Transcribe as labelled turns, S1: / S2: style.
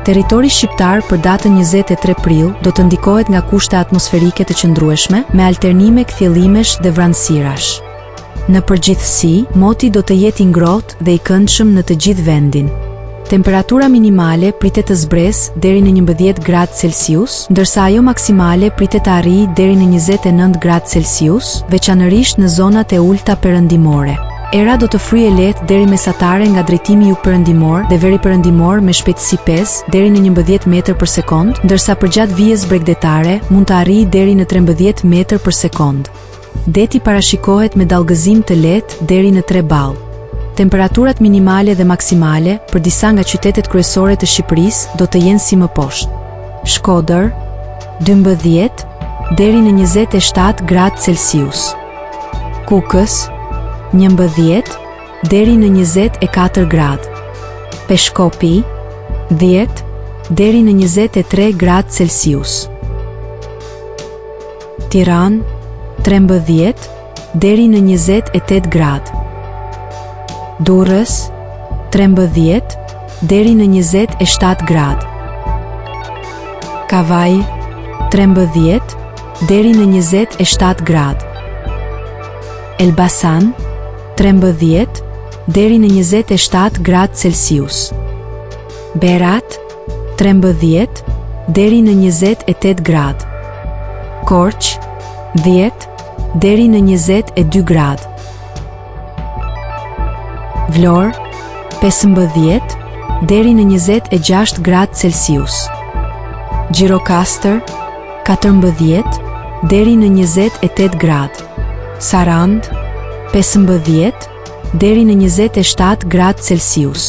S1: Territori shqiptar për datën 23 prill do të ndikohet nga kushte atmosferike të qëndrueshme, me alternime kthjellimesh dhe vranësirash. Në përgjithësi, moti do të jetë i ngrohtë dhe i këndshëm në të gjithë vendin. Temperatura minimale pritet të zbresë deri në 11 gradë Celsius, ndërsa ajo maksimale pritet të arrijë deri në 29 gradë Celsius, veçanërisht në zonat e ulta perëndimore. Era do të fryjë lehtë deri mesatare nga drejtimi jugperëndimor dhe veriperëndimor me shpejtësi 5 deri në 11 metër për sekond, ndërsa përgjatë vijës bregdetare mund të arrijë deri në 13 metër për sekond. Deti parashikohet me dallgëzim të lehtë deri në 3 ball. Temperaturat minimale dhe maksimale për disa nga qytetet kryesore të Shqipërisë do të jenë si më poshtë. Shkodër 12 deri në 27 gradë Celsius. Kukës 11 deri në 24 gradë. Peshkopi 10 deri në 23 gradë Celsius. Tiranë 13 deri në 28 gradë. Durrës 13 deri në 27 gradë. Kavaj 13 deri në 27 gradë. Elbasan 13 deri në 27 gradë Celsius. Berat 13 deri në 28 gradë. Korç 10 deri në 22 gradë. Vlorë 15 deri në 26 gradë Celsius. Gjirokastër 14 deri në 28 gradë. Sarandë 15 deri në 27 gradë Celsius.